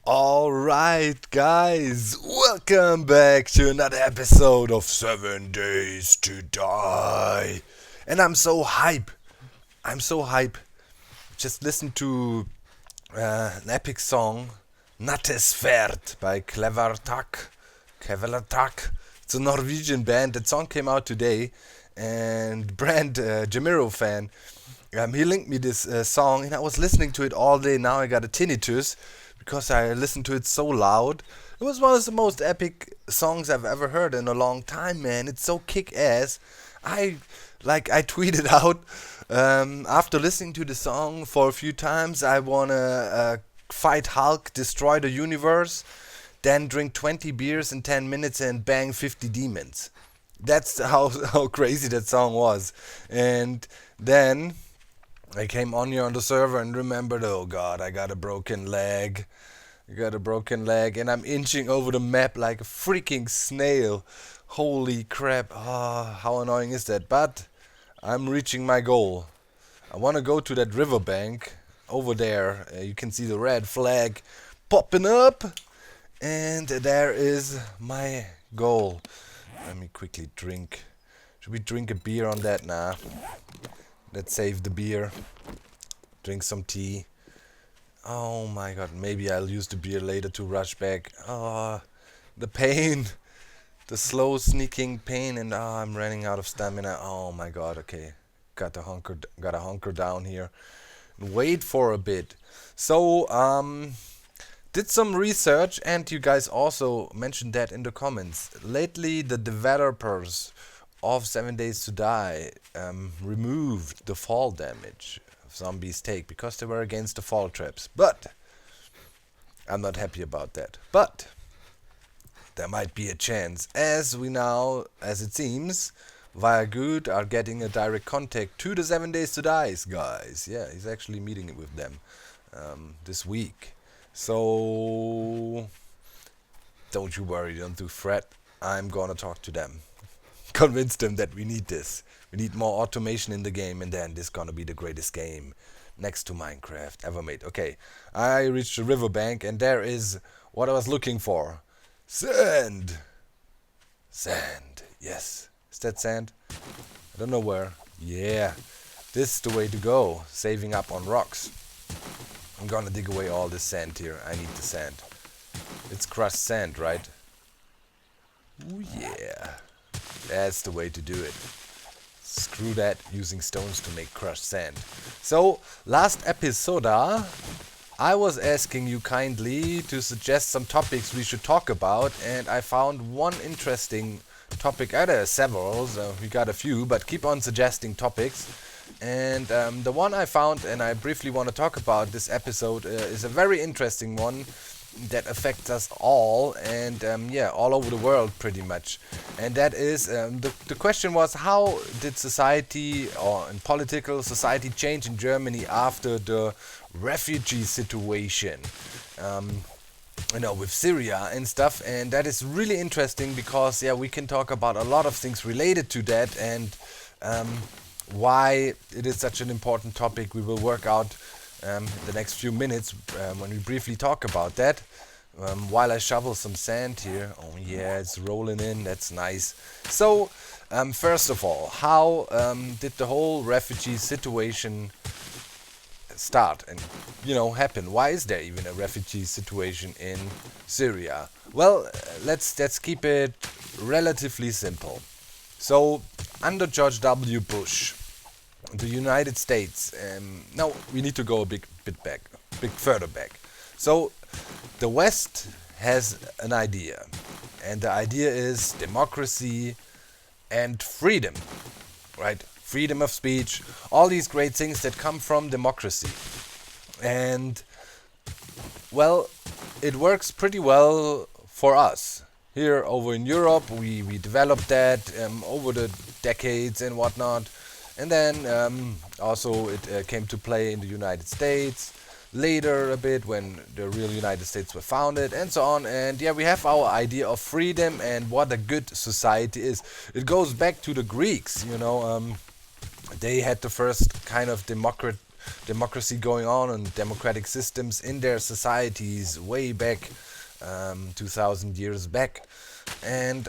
Alright, guys, welcome back to another episode of 7 Days to Die. And I'm so hype. I'm so hype. Just listen to an epic song, Nattes Sverd by Clevertak. It's a Norwegian band. That song came out today. And Brand, Jamiro fan, he linked me this song, and I was listening to it all day. Now I got a tinnitus because I listened to it so loud. It was one of the most epic songs I've ever heard in a long time, man. It's so kick-ass. I tweeted out after listening to the song for a few times, I wanna fight Hulk, destroy the universe, then drink 20 beers in 10 minutes and bang 50 demons. That's how crazy that song was. And then I came on here on the server and remembered, oh god, I got a broken leg. And I'm inching over the map like a freaking snail. Holy crap. How annoying is that? But I'm reaching my goal. I want to go to that riverbank over there. You can see the red flag popping up. And there is my goal. Let me quickly drink. Should we drink a beer on that? Nah. Let's save the beer. Drink some tea. Oh my god, maybe I'll use the beer later to rush back. The pain. The slow sneaking pain, and I'm running out of stamina. Oh my god, okay. Gotta hunker down here. And wait for a bit. So, did some research, and you guys also mentioned that in the comments. Lately, the developers of 7 Days to Die removed the fall damage zombies take because they were against the fall traps. But I'm not happy about that. But there might be a chance, as we now, as it seems, via Good are getting a direct contact to the 7 Days to Die guys. Yeah, he's actually meeting it with them this week. So don't you worry, don't you fret. I'm gonna talk to them. Convince them that we need this. We need more automation in the game, and then this is gonna be the greatest game next to Minecraft ever made. Okay, I reached the riverbank, and there is what I was looking for. Sand! Sand, yes. Is that sand? I don't know where. Yeah, this is the way to go. Saving up on rocks. I'm gonna dig away all this sand here. I need the sand. It's crushed sand, right? Ooh, yeah. That's the way to do it. Screw that, using stones to make crushed sand. So, last episode, I was asking you kindly to suggest some topics we should talk about, and I found one interesting topic. There are several, so we got a few, but keep on suggesting topics. And the one I found, and I briefly want to talk about this episode, is a very interesting one that affects us all, and all over the world pretty much. And that is, the question was, how did society, or in political society, change in Germany after the refugee situation? With Syria and stuff. And that is really interesting because, we can talk about a lot of things related to that, and why it is such an important topic. We will work out the next few minutes when we briefly talk about that. While I shovel some sand here. Oh yeah, it's rolling in, that's nice. So, first of all, how did the whole refugee situation start and, happen? Why is there even a refugee situation in Syria? Well, let's keep it relatively simple. So, under George W. Bush, the United States, now we need to go a bit further back. So, the West has an idea, and the idea is democracy and freedom, right? Freedom of speech, all these great things that come from democracy. And, well, it works pretty well for us. Here over in Europe, we developed that over the decades and whatnot. And then also it came to play in the United States. Later a bit when the real United States were founded and so on. And we have our idea of freedom and what a good society is. It goes back to the Greeks, They had the first kind of democracy going on and democratic systems in their societies way back, 2000 years back. And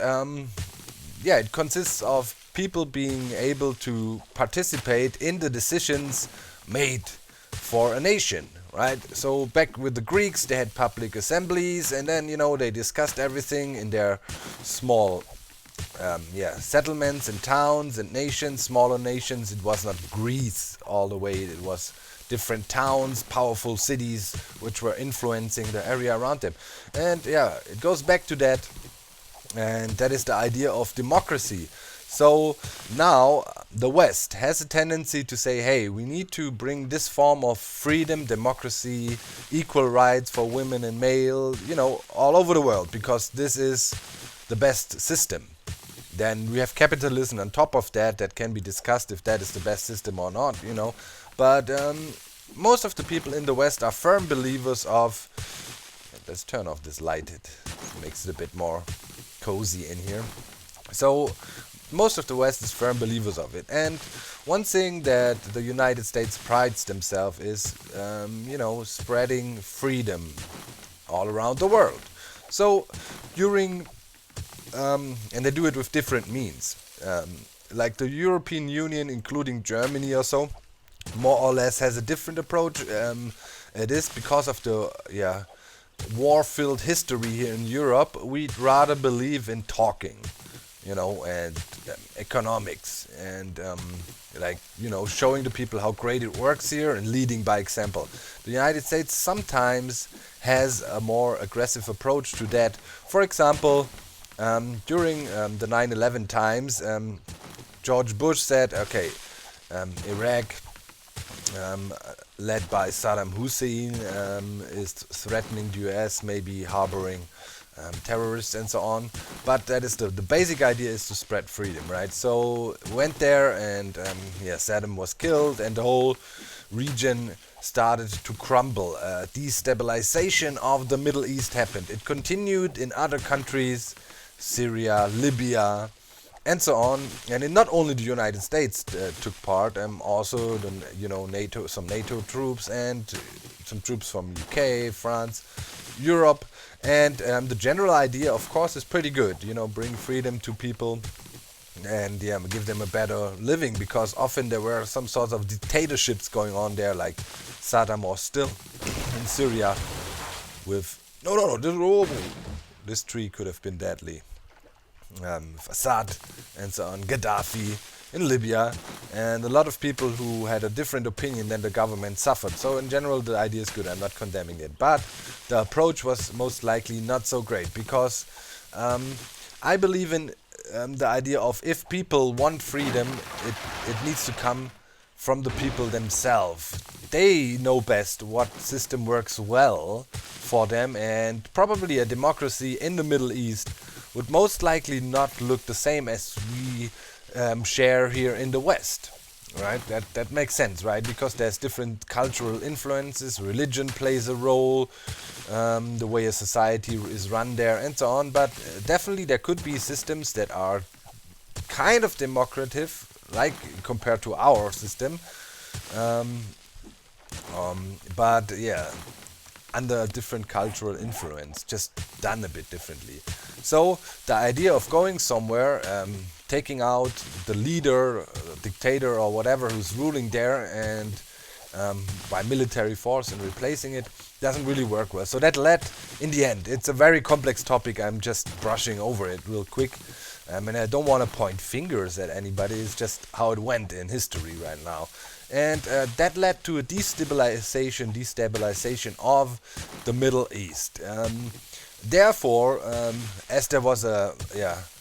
yeah, it consists of people being able to participate in the decisions made for a nation, right? So back with the Greeks, they had public assemblies, and then, they discussed everything in their small settlements and towns and nations, smaller nations. It was not Greece all the way, it was different towns, powerful cities which were influencing the area around them. And yeah, it goes back to that, and that is the idea of democracy. So now the West has a tendency to say, hey, we need to bring this form of freedom, democracy, equal rights for women and male, all over the world, because this is the best system. Then we have capitalism on top of that can be discussed if that is the best system or not, But most of the people in the West are firm believers of... Let's turn off this light, it makes it a bit more cozy in here. So most of the West is firm believers of it. And one thing that the United States prides themselves is, spreading freedom all around the world. So during, and they do it with different means. Like the European Union, including Germany or so, more or less has a different approach. It is because of the war-filled history here in Europe. We'd rather believe in talking, and economics, and showing the people how great it works here and leading by example. The United States sometimes has a more aggressive approach to that. For example, during the 9/11 times, George Bush said, okay, Iraq, led by Saddam Hussein, is threatening the US, maybe harboring terrorists and so on. But that is the basic idea is to spread freedom, right? So went there, and Saddam was killed, and the whole region started to crumble. Destabilization of the Middle East happened. It continued in other countries, Syria, Libya, and so on. And not only the United States took part, also the NATO, some NATO troops, and some troops from UK, France, Europe. And the general idea, of course, is pretty good. Bring freedom to people and give them a better living, because often there were some sorts of dictatorships going on there, like Saddam was still in Syria with this tree could have been deadly. Assad and so on, Gaddafi in Libya, and a lot of people who had a different opinion than the government suffered. So in general the idea is good, I'm not condemning it, but the approach was most likely not so great, because I believe in the idea of, if people want freedom, it needs to come from the people themselves. They know best what system works well for them, and probably a democracy in the Middle East would most likely not look the same as we share here in the West, right? That makes sense, right? Because there's different cultural influences, religion plays a role, the way a society is run there, and so on. But definitely there could be systems that are kind of democratic, like compared to our system, but under a different cultural influence, just done a bit differently. So the idea of going somewhere, taking out the leader, dictator or whatever who's ruling there, and by military force and replacing it, doesn't really work well. So that led, in the end, it's a very complex topic, I'm just brushing over it real quick. And I don't want to point fingers at anybody, it's just how it went in history right now. And that led to a destabilization of the Middle East. Therefore, as there was a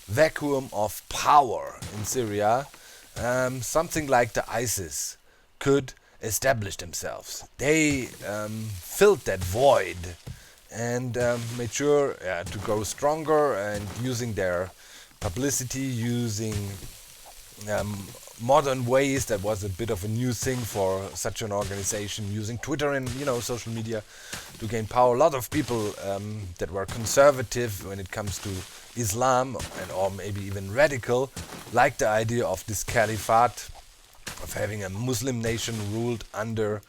vacuum of power in Syria, something like the ISIS could establish themselves. They filled that void and made sure to grow stronger, and using their publicity, using modern ways. That was a bit of a new thing for such an organization, using Twitter and social media to gain power. A lot of people that were conservative when it comes to Islam, and or maybe even radical, liked the idea of this caliphate of having a Muslim nation ruled under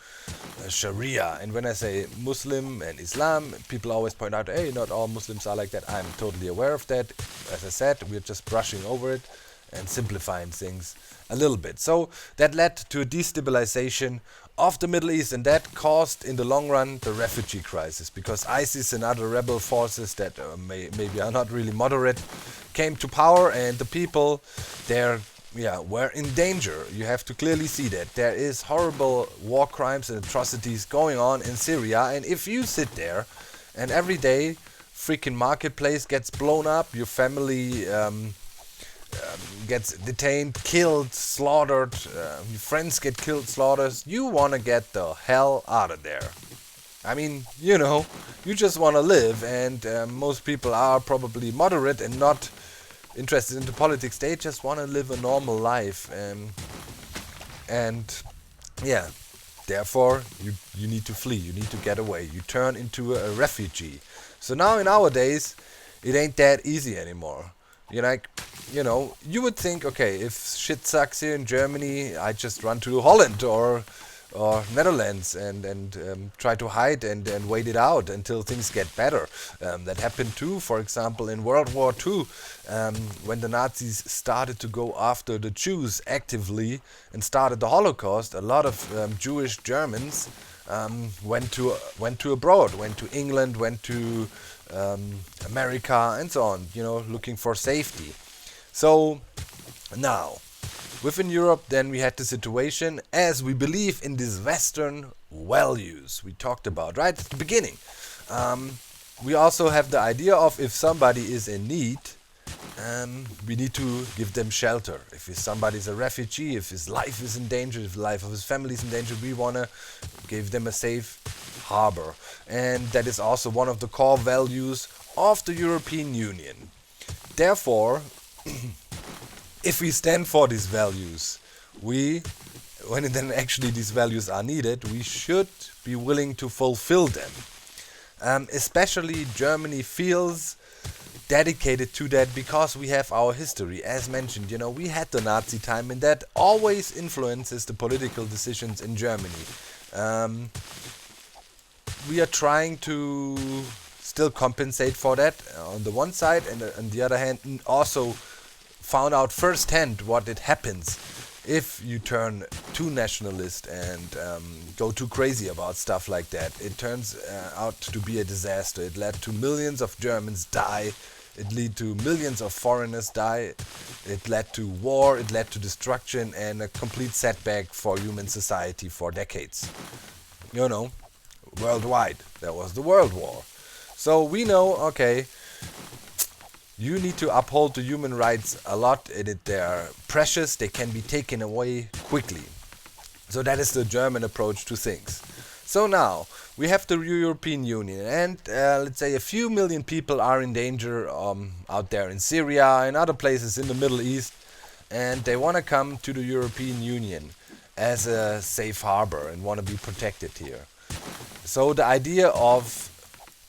Sharia. And when I say Muslim and Islam, people always point out, hey, not all Muslims are like that. I'm totally aware of that. As I said, we're just brushing over it and simplifying things a little bit. So that led to a destabilization of the Middle East, and that caused in the long run the refugee crisis, because ISIS and other rebel forces that maybe are not really moderate came to power, and the people there were in danger. You have to clearly see that there is horrible war crimes and atrocities going on in Syria, and if you sit there and every day freaking marketplace gets blown up, your family gets detained, killed, slaughtered, your friends get killed, slaughtered, you want to get the hell out of there. I mean, you know, you just want to live, and most people are probably moderate and not interested into politics. They just want to live a normal life, and yeah, therefore you need to flee, you need to get away, you turn into a refugee. So now in our days, it ain't that easy anymore. You're like, you know, you would think, okay, if shit sucks here in Germany, I just run to Holland or Netherlands and try to hide and wait it out until things get better. That happened too, for example, in World War II, when the Nazis started to go after the Jews actively and started the Holocaust. A lot of Jewish Germans went to abroad, went to England, went to America and so on, you know, looking for safety. So now, within Europe, then we had the situation, as we believe in these Western values we talked about right at the beginning. We also have the idea of, if somebody is in need, we need to give them shelter. If somebody is a refugee, if his life is in danger, if the life of his family is in danger, we want to give them a safe harbor. And that is also one of the core values of the European Union. Therefore, if we stand for these values, when then actually these values are needed, we should be willing to fulfill them. Especially Germany feels dedicated to that because we have our history. As mentioned, you know, we had the Nazi time, and that always influences the political decisions in Germany. We are trying to still compensate for that on the one side, and on the other hand also found out firsthand what it happens if you turn too nationalist and go too crazy about stuff like that. It turns out to be a disaster. It led to millions of Germans die. It led to millions of foreigners die. It led to war. It led to destruction and a complete setback for human society for decades. You know, worldwide. There was the World War. So we know, okay, you need to uphold the human rights a lot. They are precious. They can be taken away quickly. So that is the German approach to things. So now we have the European Union, and let's say a few million people are in danger out there in Syria and other places in the Middle East, and they want to come to the European Union as a safe harbor and want to be protected here. So the idea of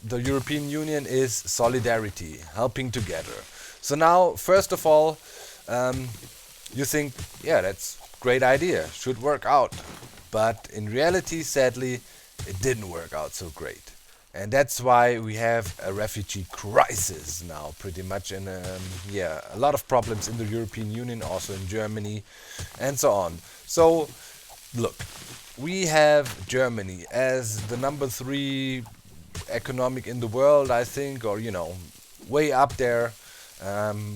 the European Union is solidarity, helping together. So now, first of all, you think, yeah, that's a great idea, should work out. But in reality, sadly, it didn't work out so great. And that's why we have a refugee crisis now, pretty much, and a lot of problems in the European Union, also in Germany, and so on. So, look, we have Germany as the number 3 economic in the world, I think, or, you know, way up there.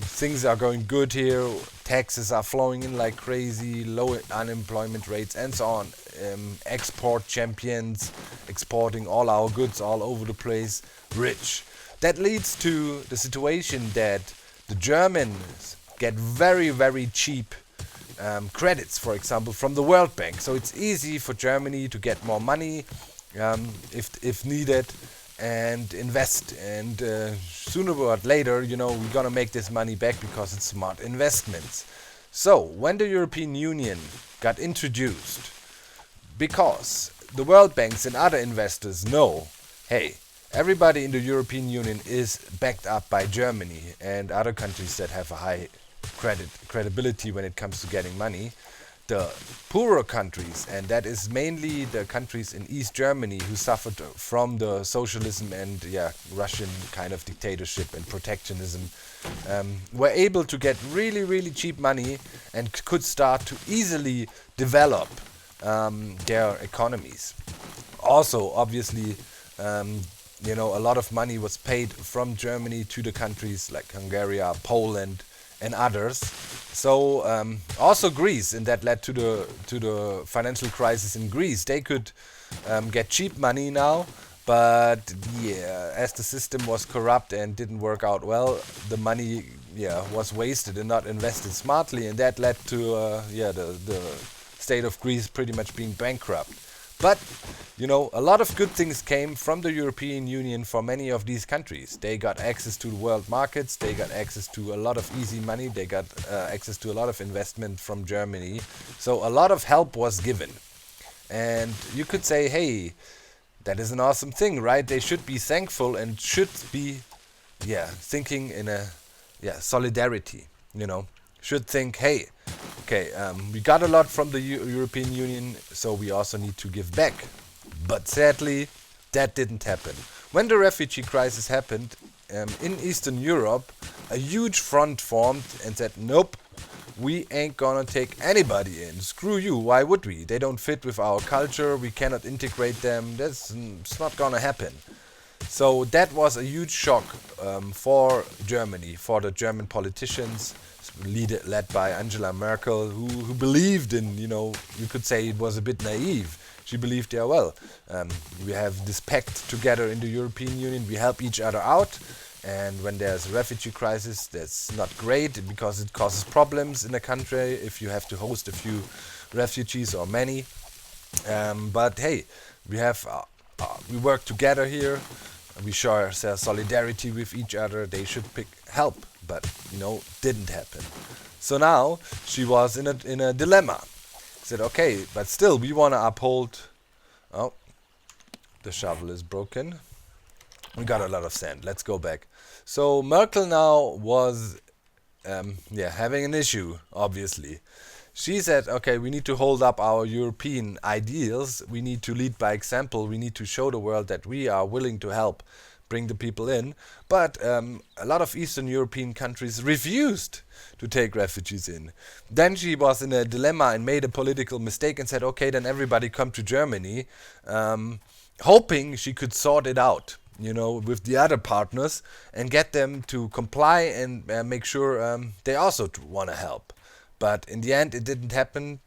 Things are going good here, taxes are flowing in like crazy, low unemployment rates and so on. Export champions, exporting all our goods all over the place, rich. That leads to the situation that the Germans get very, very cheap credits, for example, from the World Bank. So it's easy for Germany to get more money if needed, and invest, and sooner or later, you know, we're gonna make this money back because it's smart investments. So when the European Union got introduced, because the World Banks and other investors know, hey, everybody in the European Union is backed up by Germany and other countries that have a high credibility when it comes to getting money, the poorer countries, and that is mainly the countries in East Germany who suffered from the socialism and Russian kind of dictatorship and protectionism, were able to get really, really cheap money and could start to easily develop their economies. Also, obviously, a lot of money was paid from Germany to the countries like Hungary, Poland, and others. So also Greece, and that led to the financial crisis in Greece. They could get cheap money now, but as the system was corrupt and didn't work out well, the money was wasted and not invested smartly, and that led to the state of Greece pretty much being bankrupt. But, a lot of good things came from the European Union for many of these countries. They got access to the world markets, they got access to a lot of easy money, they got access to a lot of investment from Germany. So a lot of help was given. And you could say, hey, that is an awesome thing, right? They should be thankful and should be, thinking in a, solidarity, Should think, hey, okay, we got a lot from the European Union, so we also need to give back. But sadly, that didn't happen. When the refugee crisis happened in Eastern Europe, a huge front formed and said, nope, we ain't gonna take anybody in. Screw you, why would we? They don't fit with our culture, we cannot integrate them, it's not gonna happen. So that was a huge shock for Germany, for the German politicians, led by Angela Merkel, who believed in, you could say it was a bit naive. She believed, we have this pact together in the European Union, we help each other out, and when there's a refugee crisis, that's not great because it causes problems in a country if you have to host a few refugees or many. But hey, we work together here, we show our solidarity with each other, they should pick help. But didn't happen. So now she was in a dilemma. Said, okay, but still we want to uphold. Oh, the shovel is broken. We got a lot of sand. Let's go back. So Merkel now was having an issue, obviously. She said, okay, we need to hold up our European ideals. We need to lead by example. We need to show the world that we are willing to help bring the people in. But a lot of Eastern European countries refused to take refugees in. Then she was in a dilemma and made a political mistake and said, okay, then everybody come to Germany, hoping she could sort it out, with the other partners and get them to comply and make sure they also want to help. But in the end, it didn't happen,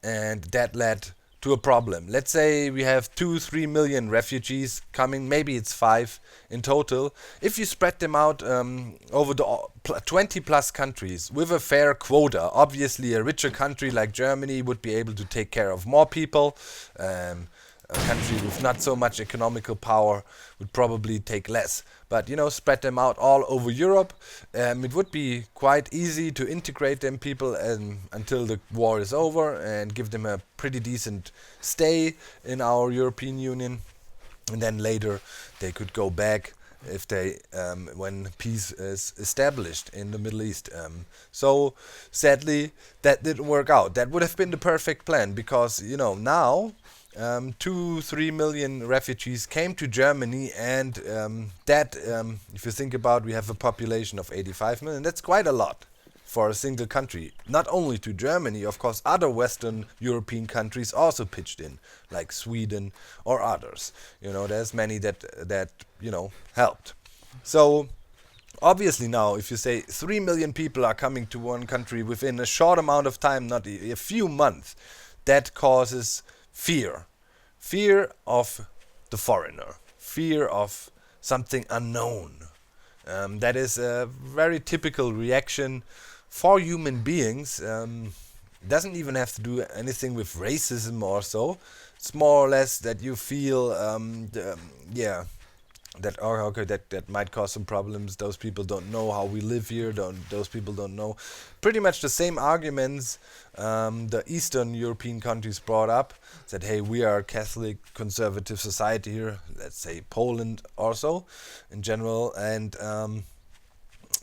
and that led to a problem. Let's say we have 2-3 million refugees coming, maybe it's 5 in total. If you spread them out over the 20 plus countries with a fair quota, obviously a richer country like Germany would be able to take care of more people. A country with not so much economical power would probably take less. But spread them out all over Europe. It would be quite easy to integrate them people until the war is over and give them a pretty decent stay in our European Union. And then later they could go back if they when peace is established in the Middle East. So sadly that didn't work out. That would have been the perfect plan because now 2-3 million refugees came to Germany, and if you think about, we have a population of 85 million. That's quite a lot for a single country. Not only to Germany, of course, other Western European countries also pitched in, like Sweden or others. There's many that helped. So obviously now, if you say 3 million people are coming to one country within a short amount of time, not a few months, that causes fear of the foreigner, fear of something unknown. That is a very typical reaction for human beings. Doesn't even have to do anything with racism or so. It's more or less that you feel that might cause some problems. Those people don't know how we live here. Those people don't know. Pretty much the same arguments the Eastern European countries brought up. Said, hey, we are a Catholic conservative society here. Let's say Poland also in general. And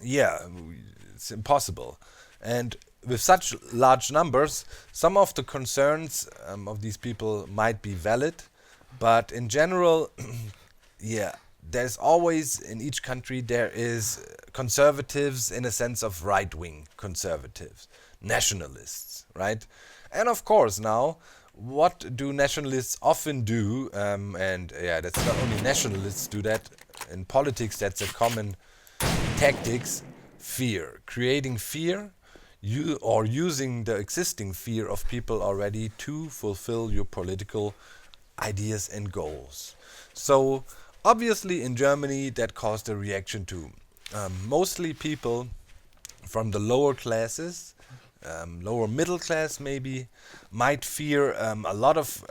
it's impossible. And with such large numbers, some of the concerns of these people might be valid, but in general, yeah, there's always in each country there is conservatives in a sense of right-wing conservatives, nationalists, right? And of course now, what do nationalists often do? And yeah, that's not only nationalists do that. In politics, that's a common tactics: fear, creating fear, or using the existing fear of people already to fulfill your political ideas and goals. So obviously in Germany that caused a reaction too. Mostly people from the lower classes, lower middle class maybe, might fear a lot of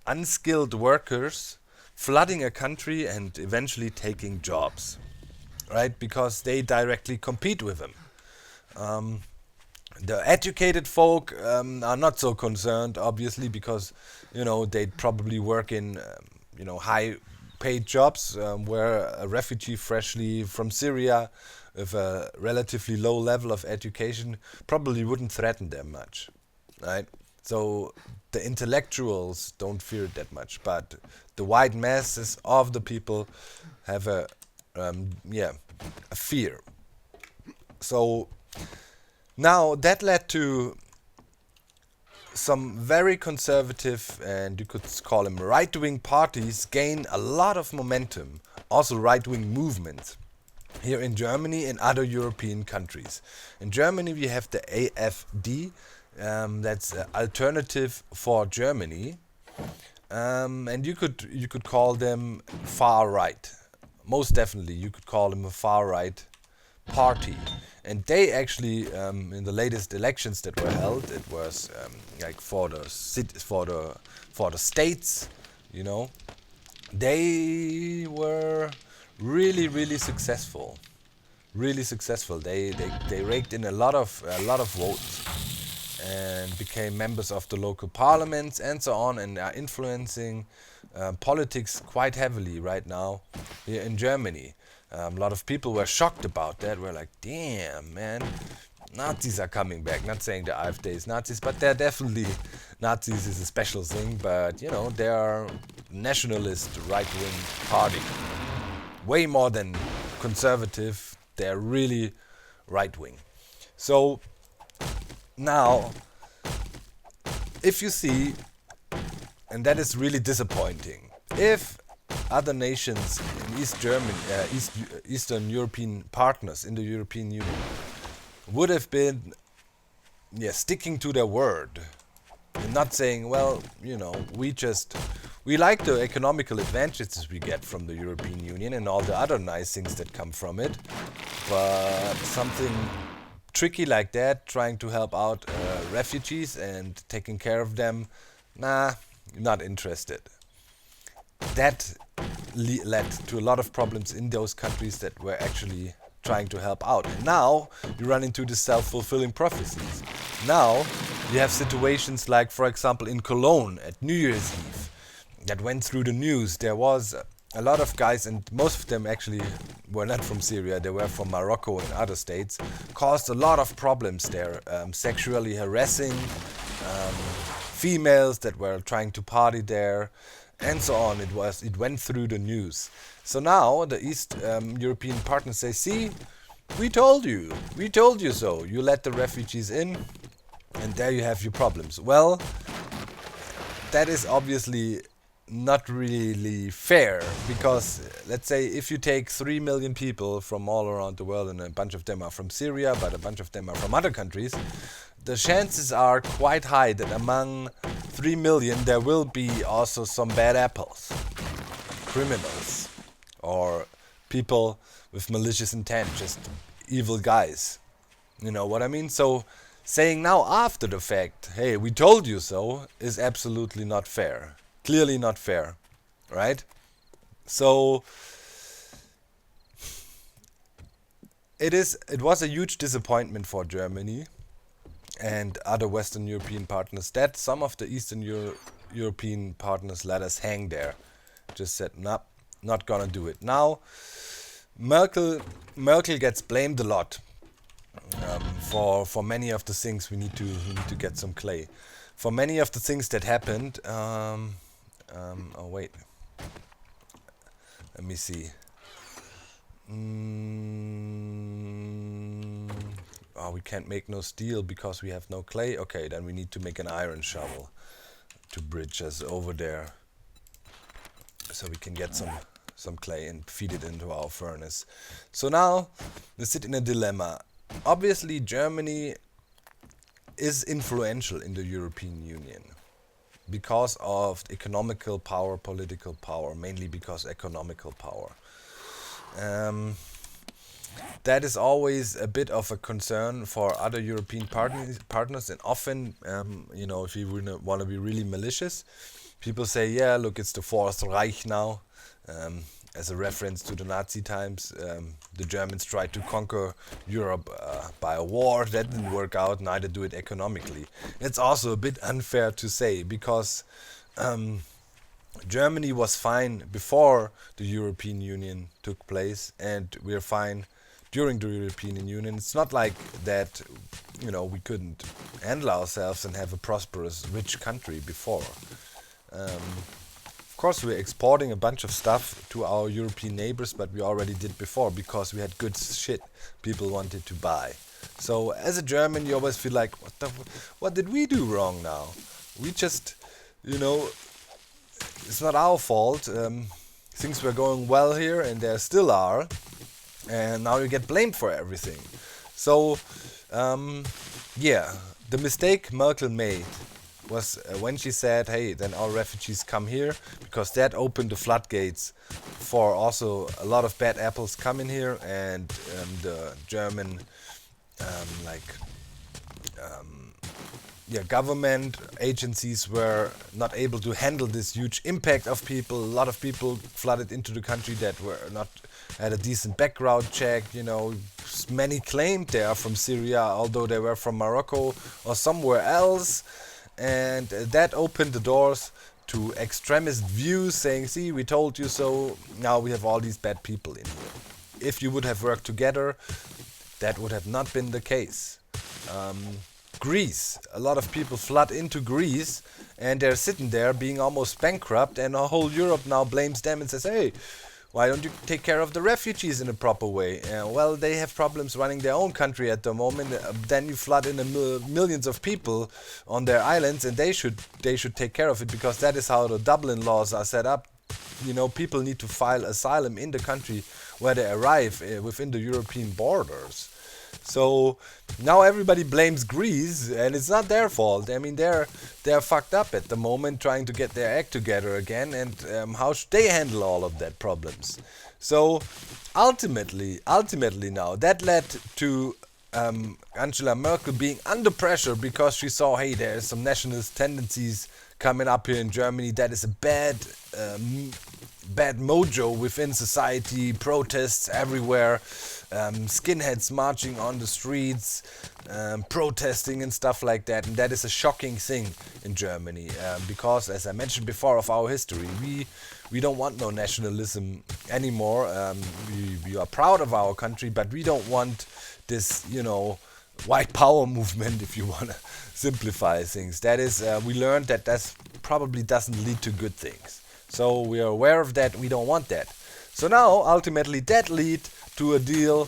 unskilled workers flooding a country and eventually taking jobs, right? Because they directly compete with them. The educated folk are not so concerned, obviously, because they'd probably work in high paid jobs, where a refugee freshly from Syria with a relatively low level of education probably wouldn't threaten them much, right? So the intellectuals don't fear it that much, but the wide masses of the people have a fear. So now that led to some very conservative, and you could call them right-wing parties, gain a lot of momentum, also right-wing movements here in Germany and other European countries. In Germany we have the AfD, that's Alternative for Germany, and you could call them far right. Most definitely you could call them a far right party. And they actually, in the latest elections that were held, it was like for the states, they were really successful, really successful. They raked in a lot of votes and became members of the local parliaments and so on, and are influencing politics quite heavily right now here in Germany. A lot of people were shocked about that. We're like, damn, man, Nazis are coming back. Not saying the AfD is Nazis, but they're definitely, Nazis is a special thing, but they are nationalist right-wing party. Way more than conservative, they're really right-wing. So now, if you see, and that is really disappointing, if other nations in East Germany, Eastern European partners in the European Union would have been sticking to their word and not saying, well, we like the economical advantages we get from the European Union and all the other nice things that come from it, but something tricky like that, trying to help out refugees and taking care of them, nah, not interested. That led to a lot of problems in those countries that were actually trying to help out. And now you run into the self-fulfilling prophecies. Now you have situations like, for example, in Cologne at New Year's Eve that went through the news. There was a lot of guys, and most of them actually were not from Syria, they were from Morocco and other states, caused a lot of problems there, sexually harassing females that were trying to party there, and so on. It went through the news. So now the East European partners say, see, we told you so. You let the refugees in, and there you have your problems. Well, that is obviously not really fair, because let's say if you take 3 million people from all around the world, and a bunch of them are from Syria, but a bunch of them are from other countries, the chances are quite high that among 3 million there will be also some bad apples, criminals, or people with malicious intent, just evil guys. You know what I mean? So saying now after the fact, hey, we told you so, is absolutely not fair. Clearly not fair, right? So it was a huge disappointment for Germany and other Western European partners that some of the Eastern European partners let us hang there. Just said, nah, not gonna do it. Now, Merkel gets blamed a lot. For many of the things we need to get some clay. For many of the things that happened, oh wait, let me see. Oh, we can't make no steel because we have no clay. Okay, then we need to make an iron shovel to bridge us over there, so we can get some clay and feed it into our furnace. So now we sit in a dilemma. Obviously, Germany is influential in the European Union because of economical power, political power, mainly because economical power. Um, that is always a bit of a concern for other European partners, and often, if you want to be really malicious, people say, yeah, look, it's the Fourth Reich now. As a reference to the Nazi times, the Germans tried to conquer Europe by a war. That didn't work out, neither do it economically. It's also a bit unfair to say, because Germany was fine before the European Union took place, and we're fine during the European Union. It's not like that, we couldn't handle ourselves and have a prosperous, rich country before. Of course, we're exporting a bunch of stuff to our European neighbors, but we already did before because we had good shit people wanted to buy. So as a German, you always feel like, what did we do wrong now? We just, it's not our fault. Things were going well here, and there still are, and now you get blamed for everything. So, the mistake Merkel made was when she said, hey, then all refugees come here, because that opened the floodgates for also a lot of bad apples coming here, and the German government agencies were not able to handle this huge impact of people. A lot of people flooded into the country that were not had a decent background check. Many claimed they are from Syria, although they were from Morocco or somewhere else. And that opened the doors to extremist views, saying, see, we told you so, now we have all these bad people in here. If you would have worked together, that would have not been the case. Greece, a lot of people flood into Greece, and they're sitting there being almost bankrupt, and the whole Europe now blames them and says, hey, why don't you take care of the refugees in a proper way? Well, they have problems running their own country at the moment. Then you flood in millions of people on their islands, and they should take care of it, because that is how the Dublin laws are set up. People need to file asylum in the country where they arrive within the European borders. So now everybody blames Greece, and it's not their fault. I mean, they're fucked up at the moment, trying to get their act together again, and how should they handle all of that problems? So ultimately now, that led to Angela Merkel being under pressure, because she saw, hey, there's some nationalist tendencies coming up here in Germany. That is a bad mojo within society, protests everywhere, skinheads marching on the streets, protesting and stuff like that. And that is a shocking thing in Germany, because, as I mentioned before, of our history, we don't want no nationalism anymore. We are proud of our country, but we don't want this, white power movement, if you want to simplify things. That is, we learned that probably doesn't lead to good things. So we are aware of that. We don't want that. So now, ultimately, that led to a deal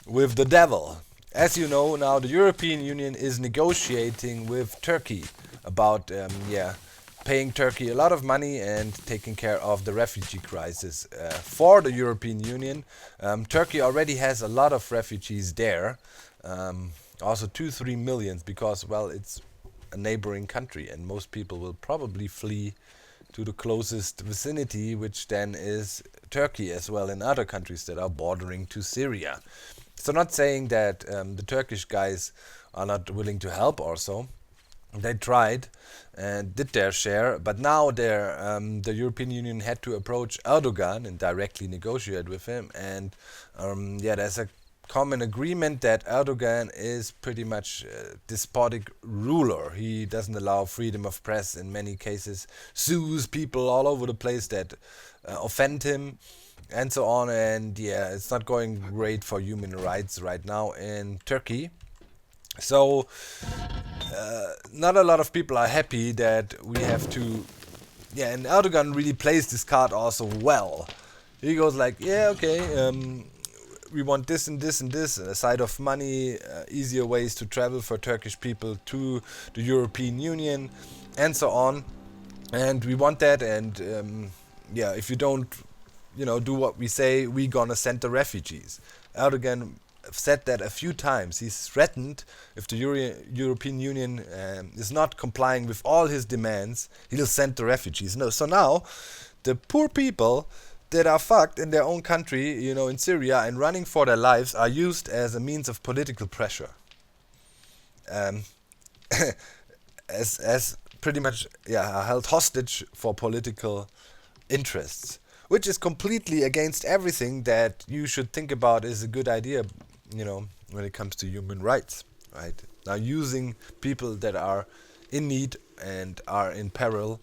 with the devil. As you know, now the European Union is negotiating with Turkey about, paying Turkey a lot of money and taking care of the refugee crisis for the European Union. Turkey already has a lot of refugees there, also 2-3 million, because, well, it's a neighboring country, and most people will probably flee to the closest vicinity, which then is Turkey as well, and other countries that are bordering to Syria. So not saying that the Turkish guys are not willing to help or so. They tried and did their share, but now the European Union had to approach Erdogan and directly negotiate with him. And there's a common agreement that Erdogan is pretty much a despotic ruler. He doesn't allow freedom of press in many cases, sues people all over the place that offend him. and so on. And yeah, it's not going great for human rights right now in Turkey. So not a lot of people are happy that we have to. Yeah, and Erdogan really plays this card also well. He goes like, yeah, okay, we want this and this and this, a side of money, easier ways to travel for Turkish people to the European Union, and so on. And we want that, and yeah, if you don't, do what we say, we gonna send the refugees. Erdogan said that a few times. He's threatened if the European Union is not complying with all his demands, he'll send the refugees. No, so now the poor people that are fucked in their own country, in Syria and running for their lives, are used as a means of political pressure. Um, as pretty much are held hostage for political interests, which is completely against everything that you should think about is a good idea, when it comes to human rights, right? Now, using people that are in need and are in peril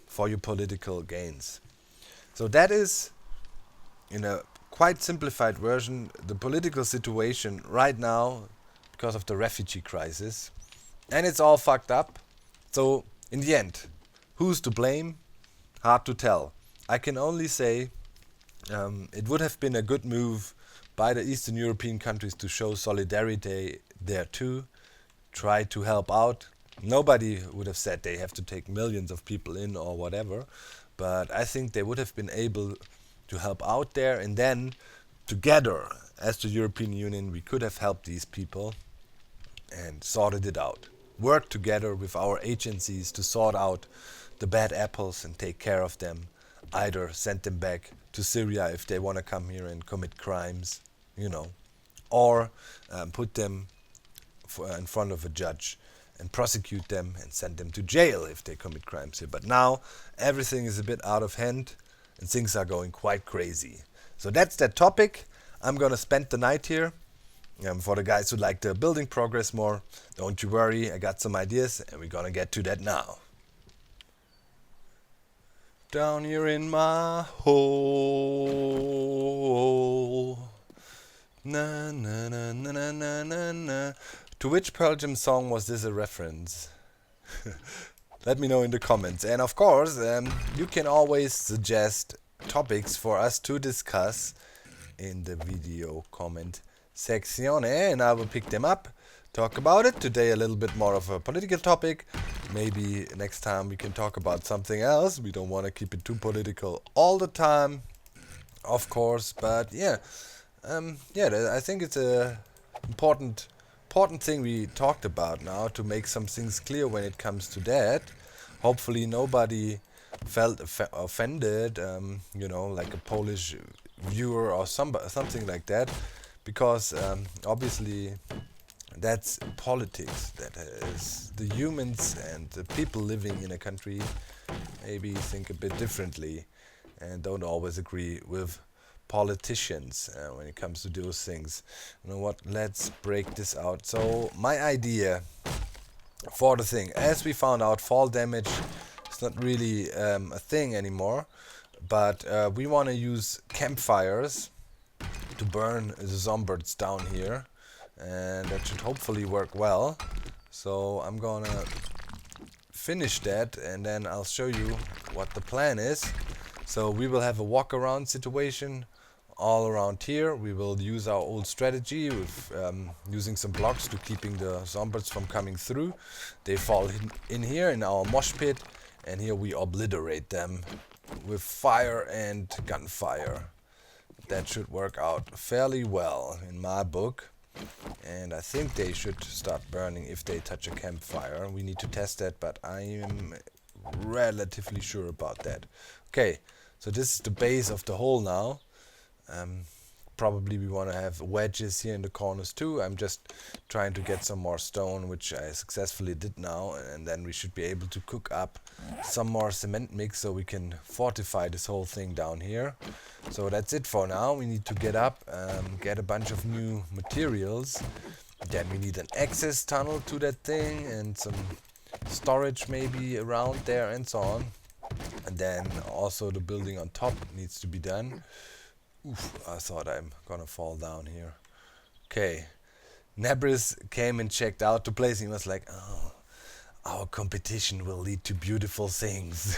for your political gains. So that is, in a quite simplified version, the political situation right now because of the refugee crisis. And it's all fucked up. So, in the end, who's to blame? Hard to tell. I can only say it would have been a good move by the Eastern European countries to show solidarity there too, try to help out. Nobody would have said they have to take millions of people in or whatever, but I think they would have been able to help out there, and then together as the European Union we could have helped these people and sorted it out. Work together with our agencies to sort out the bad apples and take care of them. Either send them back to Syria if they want to come here and commit crimes, or put them in front of a judge and prosecute them and send them to jail if they commit crimes here. But now everything is a bit out of hand and things are going quite crazy. So that's that topic. I'm gonna spend the night here. For the guys who like the building progress more, don't you worry, I got some ideas and we're gonna get to that now. Down here in my hole. Na na na na na na na na. To which Pearl Jam song was this a reference? Let me know in the comments. And of course, you can always suggest topics for us to discuss in the video comment section, and I will pick them up, talk about it. Today a little bit more of a political topic. Maybe next time we can talk about something else. We don't want to keep it too political all the time, of course. But I think it's a important thing we talked about now, to make some things clear when it comes to that. Hopefully nobody felt offended, like a Polish viewer or something like that, because obviously that's politics. That is the humans and the people living in a country maybe think a bit differently and don't always agree with politicians when it comes to those things. You know what? Let's break this out. So my idea for the thing, as we found out, fall damage is not really a thing anymore, but we want to use campfires to burn the zombies down here, and that should hopefully work well. So I'm gonna finish that and then I'll show you what the plan is. So we will have a walk around situation all around here. We will use our old strategy with using some blocks to keeping the zombies from coming through. They fall in here in our mosh pit, and here we obliterate them with fire and gunfire. That should work out fairly well in my book, and I think they should start burning if they touch a campfire. We need to test that, but I am relatively sure about that. Okay, so this is the base of the hole now. Probably we want to have wedges here in the corners too. I'm just trying to get some more stone, which I successfully did now, and then we should be able to cook up some more cement mix so we can fortify this whole thing down here. So that's it for now. We need to get up, get a bunch of new materials. Then we need an access tunnel to that thing and some storage maybe around there and so on. And And then also the building on top needs to be done. Oof, I thought I'm gonna fall down here. Okay, Nebris came and checked out the place. He was like, oh, our competition will lead to beautiful things.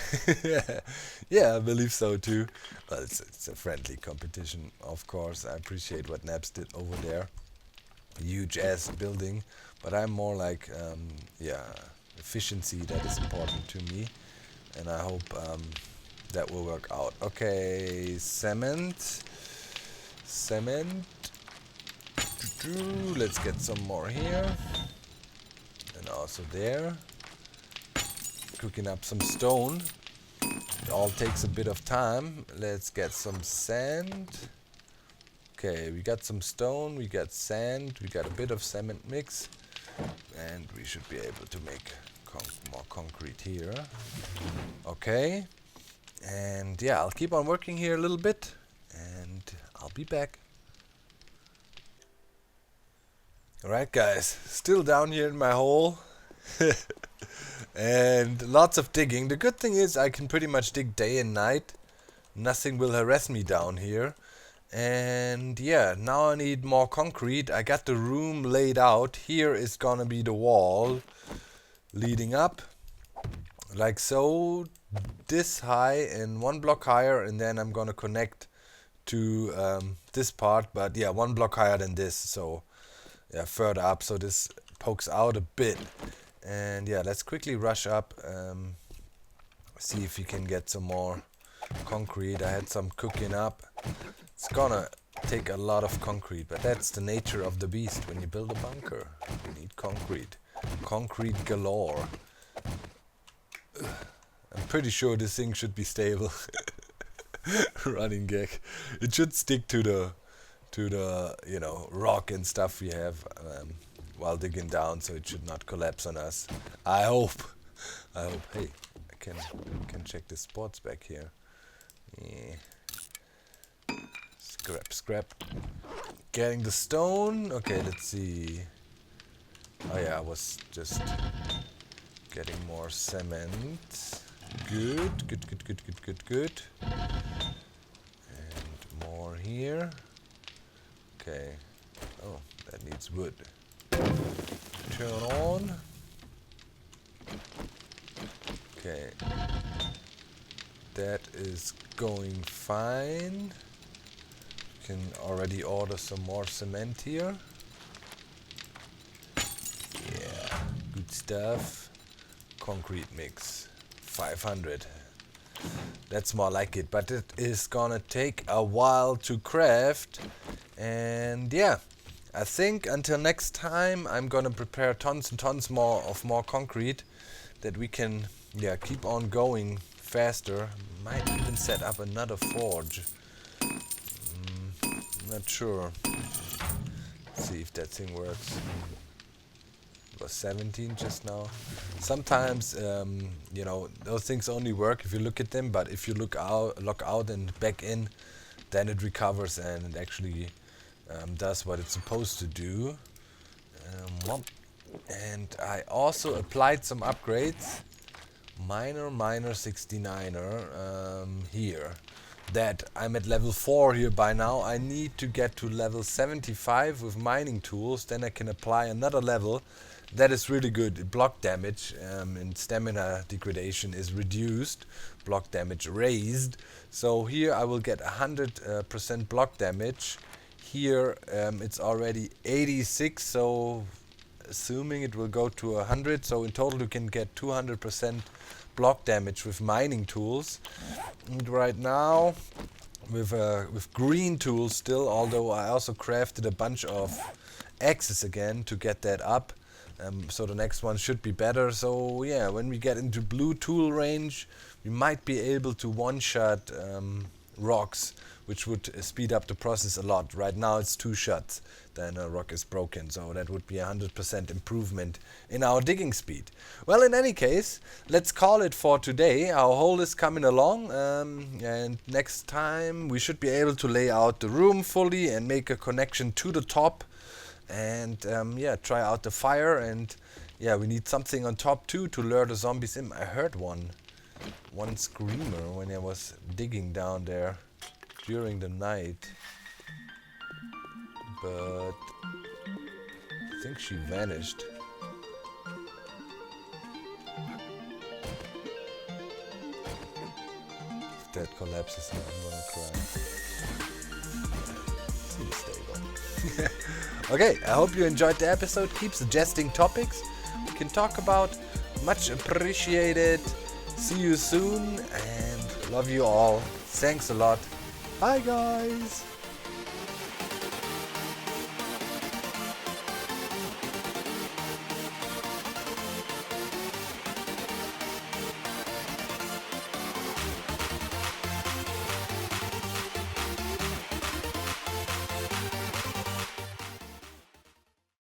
Yeah, I believe so too. Well, it's a friendly competition, of course. I appreciate what Nebs did over there. Huge ass building, but I'm more like, yeah, efficiency that is important to me, and I hope that will work out. Okay, cement. Let's get some more here, and also there. Cooking up some stone. It all takes a bit of time. Let's get some sand. Okay, we got some stone, we got sand, we got a bit of cement mix, and we should be able to make more concrete here. Okay, and yeah, I'll keep on working here a little bit, and I'll be back. Alright guys, still down here in my hole. And lots of digging. The good thing is I can pretty much dig day and night. Nothing will harass me down here. And yeah, now I need more concrete. I got the room laid out. Here is gonna be the wall leading up. Like so. This high and 1 block higher, and then I'm gonna connect to this part. But yeah, 1 block higher than this. So yeah, further up. So this pokes out a bit. And yeah, let's quickly rush up, see if we can get some more concrete. I had some cooking up. It's gonna take a lot of concrete, but that's the nature of the beast. When you build a bunker, you need concrete. Concrete galore. I'm pretty sure this thing should be stable. Running gag. It should stick to the you know, rock and stuff we have. While digging down, so it should not collapse on us. I hope. Hey, I can check the spots back here. Yeah. Scrap. Getting the stone. Okay, let's see. Oh yeah, I was just getting more cement. Good. And more here. Okay. Oh, that needs wood. Turn on. Okay. That is going fine. Can already order some more cement here. Yeah, good stuff. Concrete mix. 500. That's more like it, but it is gonna take a while to craft. And yeah. I think until next time I'm gonna prepare tons and tons more concrete that we can keep on going faster. Might even set up another forge. Not sure. Let's see if that thing works. It was 17 just now. Sometimes you know, those things only work if you look at them, but if you log out and back in, then it recovers and it actually does what it's supposed to do. And I also applied some upgrades. Miner 69er here. That I'm at level 4 here by now. I need to get to level 75 with mining tools. Then I can apply another level. That is really good. Block damage and stamina degradation is reduced. Block damage raised. So here I will get 100% block damage. Here it's already 86, so assuming it will go to 100, so in total you can get 200% block damage with mining tools. And right now with green tools still, although I also crafted a bunch of axes again to get that up, so the next one should be better. So yeah, when we get into blue tool range, we might be able to one-shot rocks, which would speed up the process a lot. Right now it's 2 shots, then a rock is broken, so that would be 100% improvement in our digging speed. Well, in any case, let's call it for today. Our hole is coming along, and next time we should be able to lay out the room fully and make a connection to the top, and yeah, try out the fire. And yeah, we need something on top too to lure the zombies in. I heard one. one screamer when I was digging down there during the night, but I think she vanished. If that collapses now, I'm gonna cry. Seems stable. Okay, I hope you enjoyed the episode. Keep suggesting topics we can talk about. Much appreciated. See you soon and love you all. Thanks a lot. Bye guys.